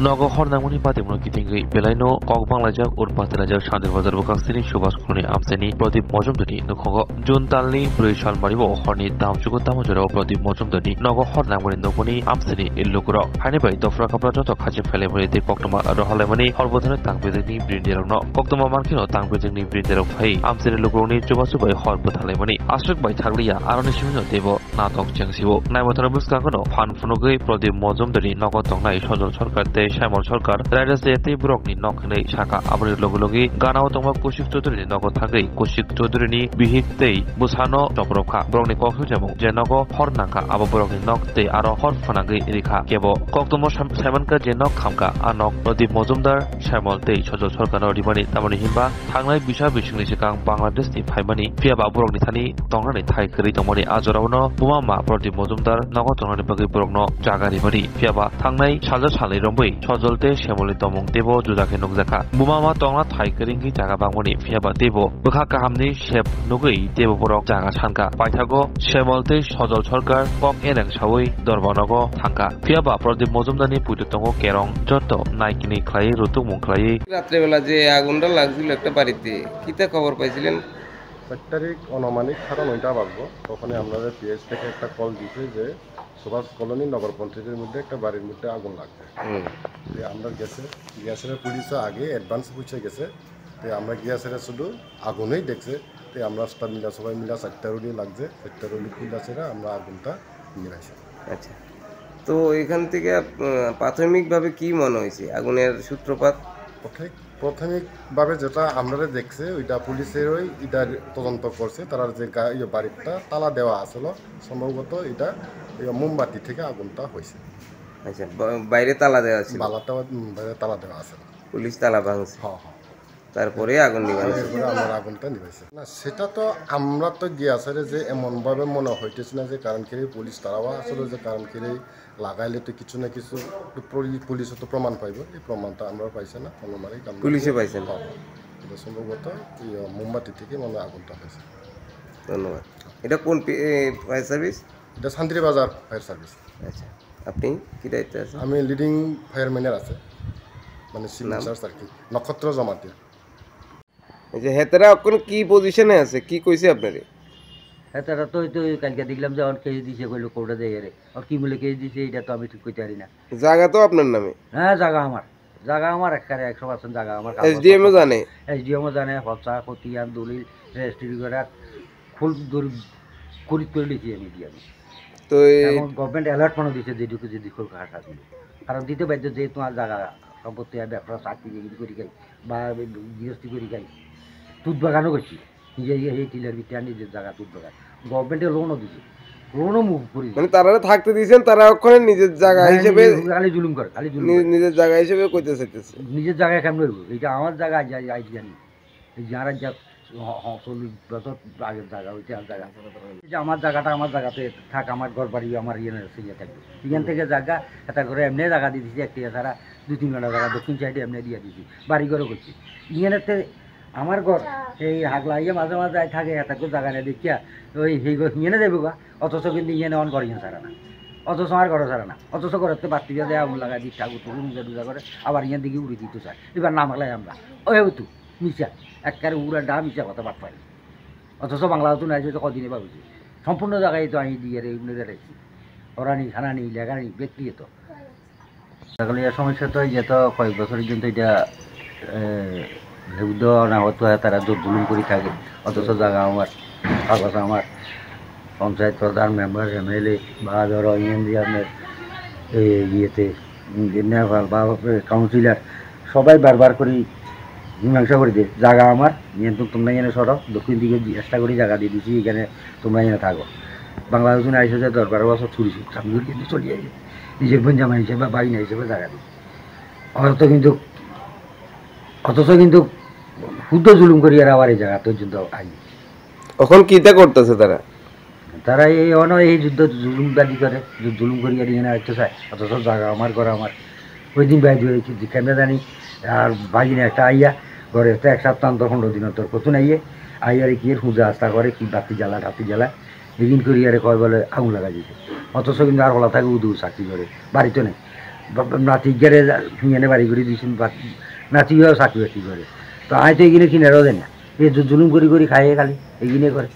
নগ হরনাংমনি পাতিমুনো কিতিঙ্গি বেলাইনো কক বাংলাজাক উরপাতিলাজাক শান্তির বাজার বকাস্তিনি সুভাষ কলোনি আমসেনি প্রদীপ মজুমদারি নখগ জুন তালনি ব্রৈ সালমারিব হরনি দামজুগো দামজরাও প্রদীপ মজুমদারি নগ হরনাংমনি নগনি আমসেনি ইল্লুকুর হাইনিবাই দফরা কাপড়া যত খাজে ফেলে ভরিতে কক্তমা রহলাইমানি হরবধনে তাংবেদিনি ব্রিন্ডিয়ারন কক্তমা মার্কিনো তাংবেদিনি ব্রিন্ডিয়ার ফাই আমসেনি লুকুরনি জুবাসুবাই হরবধালাইমানি আশ্রক বাই থাকলিয়া আরনি সিমিনো দেব নাটক চেংসিব নাইমথনা বুসকাঙ্গনো ফান ফুনুগৈ প্রদীপ মজুমদারি নগ তংনাই সজল সরকার শ্যামল সরকার রাইডার্স এতে ব্রকনি নখনে শাখা আবরের লগলগি গানাও তমা কৌশিক চৌধুরী নগদ থাকই কৌশিক চৌধুরীনি বিহিকতেই বুসানো টপরখা ব্রকনি কক্ষ যেমন যে নগ হরনাখা আব ব্রকনি নকতে আরো হরফানাগৈ রেখা কেব কক্তম সেমানকা যে নখ খামকা আর নক প্রদীপ মজুমদার শ্যামল তেই সজল সরকার রিমানি তামানি হিমবা থাংনাই বিষয় বিশিংনি সিকাং বাংলাদেশনি ফাইমানি ফিয়াবা ব্রকনি থানি তংনানি থাইকরি তমনি আজরাউনো বুমামা প্রদীপ মজুমদার নগদ তংনানি বাগৈ ব্রকনো জাগারিমানি ফিয়াবা থাংনাই সাজা সালাই রম্বই সজলতে শ্যামলি তমং দেব জুদাকে নুকজাখা বুমামা তংনা থাইকরিঙ্গি জাগা বাংমনি ফিয়াবা দেব বখা কাহামনি শেপ নুগৈ দেব বরক জাগা সানকা পাইথাগো শ্যামলতে সজল সরকার কক এনেং সাউই দরবানগ থাঙ্কা ফিয়াবা প্রদীপ মজুমদারনি পুইততঙ্গ কেরং যত নাইকিনি খ্লাই রুতু মুখলাই রাত্রেবেলা যে আগুনটা লাগছিল একটা বাড়িতে কিতা খবর পাইছিলেন? 4 তারিখ অনমানিক 9:30 বাজবো তখন আমাদের পিএস থেকে একটা কল দিছে যে সুভাষ কলোনি নগর পঞ্চায়েতের মধ্যে একটা বাড়ির মধ্যে আগুন লাগছে। আমরা গ্যাসের পুলিশও আগে অ্যাডভান্স পৌঁছে গেছে। তো আমরা গ্যাসের শুধু আগুনই দেখছে। তো আমরা সবাই মিলা 4টা রুলি লাগছে, 4টা রুলি পুলিশেরা আমরা আগুনটা নিরাইছি। আচ্ছা, তো এখান থেকে প্রাথমিকভাবে কি মনে হয়েছে আগুনের সূত্রপাত? প্রাথমিকভাবে যেটা আমরা দেখছে ওইটা পুলিশেরই এটা তদন্ত করছে। তারা যে বাড়িটা তালা দেওয়া আসলো সম্ভবত এটা মোমবাতি থেকে আগুনটা হয়েছে। আচ্ছা, বাইরে তালা দেওয়া ছিল? বাইরে তালা দেওয়া আছে, পুলিশ তালা ভাঙছে। হ্যাঁ, তারপরে আগুন নিভাইছে। আমরা আগুনটা নিভাইছে না, সেটা তো আমরা তো গিয়াছে যে এমনভাবে মনে হইতেছে না যে কারণ খেলে পুলিশ তারাও আসলে যে কারণ খেলে লাগাইলে তো কিছু না কিছু পুলিশও তো প্রমাণ পাইব। এই প্রমাণটা আমরা পাইছে না, অনুমানিক পুলিশে পাইছেন। এটা সম্ভবত মোমবাতি থেকে মানে আগুনটা হয়েছে। ধন্যবাদ। এটা কোন ফায়ার সার্ভিস? এটা শান্তিবাজার ফায়ার সার্ভিস। আচ্ছা, আপনি কি দায়িত্বে আছেন? আমি লিডিং ফায়ারম্যানের আছে, মানে সিগনেচার আর কি, নক্ষত্র জমাতিয়া। এই যে হেতারা এখন কি পজিশনে আছে, কি কইছে আপনারে? হেতারা তো কালকে দেখলাম যে আমার কেজি দিছে কইলো কোটা দেয় রে, আর কি বলে কেজি দিছে এটা তো আমি ঠিক কইতে পারি না। জায়গা তো আপনার নামে? হ্যাঁ, জায়গা আমার একেবারে 100% জায়গা আমার। এসডিএম ও জানে? এসডিএম ও জানে, হচ্ছা খতিয়ান দলিল রেজিস্ট্রি করে ফুল খরিদ করে লিখি আমি দিয়ে আমি। তো এখন গভর্নমেন্ট অ্যালার্ট মনে দিচ্ছে যেটুকু যদি ঘাটা দিল, কারণ দিতে বাধ্য যে তোমার জায়গা সম্পত্তি ব্যবসা চাকরি করি খাই বা গৃহস্থী করি খাই, তুত বাগানও করছি নিজে এই টিলার ভিতরে নিজের জায়গা তুত বাগান গভর্নমেন্টে লোনও দিচ্ছে, লোনও মুভ করি মানে তারা থাকতে দিয়েছেন, তারা ওখানে নিজের জায়গা হিসেবে খালি জুলুম করে, খালি নিজের জায়গা হিসেবে কইতে চাইতেছে। নিজের জায়গায় কেমন করবো? এটা আমার জায়গা জানি যারা যা 40 বছর আগের জায়গা হইতে আর জায়গা যে আমার জায়গাটা আমার জায়গাতে থাক, আমার ঘর বাড়ি আমার ইয়ে থাকবে। এখান থেকে জায়গা এটা করে এমনি জায়গা দিয়ে দিচ্ছি, একটা ছাড়া 2-3 ঘন্টা জায়গা দক্ষিণ সাইডে এমনি দিয়ে দিচ্ছি, বাড়ি ঘরও করছি। ইয়েতে আমার ঘর এই হাগলা ইয়ে মাঝে মাঝে থাকে, এটা জায়গা নিয়ে দেখিয়া ওই সেই ঘর ইয়ে যাবো গা, অথচ কিন্তু ইয়ে অন করে ছাড়া না, অথচ আমার ঘরে ছাড়া না, অথচ ঘরেতে বাড়তি দেয় আগুন লাগাই দিই ঠাকুর টুকুর দুজা করে আবার ইয়ে দিকে উড়ে দিতে চাই। এবার নাম লাগলাই আমরা ওই তু মিশা একবারে উড়া ডা মিশা কথা বাদ পাই, অথচ বাংলা তো নাই তো কদিনে ভাবছি সম্পূর্ণ জায়গায় তো আমি দিয়ে রেখেছি। ওরা নি খানা নি লেখা নি ব্যক্তি তো তাহলে এই সমস্যা তো যেত কয়েক বছরের জন্য এটা ভেউদ না হতো, তারা জুলুম করে থাকে। অথচ জায়গা আমার, কাগজ আমার, পঞ্চায়েত প্রধান, মেম্বার, এমএলএ বা ধরো ইয়ে আপনার ইয়েতে নেপাল বা কাউন্সিলার সবাই বারবার করে মীমাংসা করে দিয়ে জায়গা আমার কিন্তু তোমরা এখানে সরো, দক্ষিণ দিকে চেষ্টা করি জায়গা দিয়ে দিচ্ছি, এখানে তোমরা এখানে থাকো। বাংলাদেশ আইসে যে 10-12 বছর ছুরিছি সামনে কিন্তু চলিয়ে যায় নিজের বঞ্জামা হিসেবে বাড়ি না হিসেবে জায়গা দিই। অথচ কিন্তু শুদ্ধ জুলুম করি আর আবার এই জায়গা পর্যন্ত আই। এখন কিতা করতেছে তারা এই যুদ্ধ জুলুমবাদী করে, জুলুম করি আর এখানে আসতে চায়। অথচ জায়গা আমার, ঘর আমার। ওই দিন বাইরে হয়েছি কেমনে জানি, আর বাগিনে একটা আইয়া ঘরে একটা 1 সপ্তাহ 15 দিন তোর কত নাইয়ে আইয়ারে কি পূজা আস্থা করে, কি বাতি জ্বালা এদিন করি আরে কয় বলে আগুন লাগা দিতে। অথচ কিন্তু আর হলা থাকে উদু চাকরি করে বাড়িতে নেই। নাতি গেলে এনে বাড়ি করে দিয়েছেন নাতিও চাকরি বাকরি করে তো আমি তো এইখানে কিনারও দেন না এই জুলুম করি খাইয়ে খালি এইখানে করে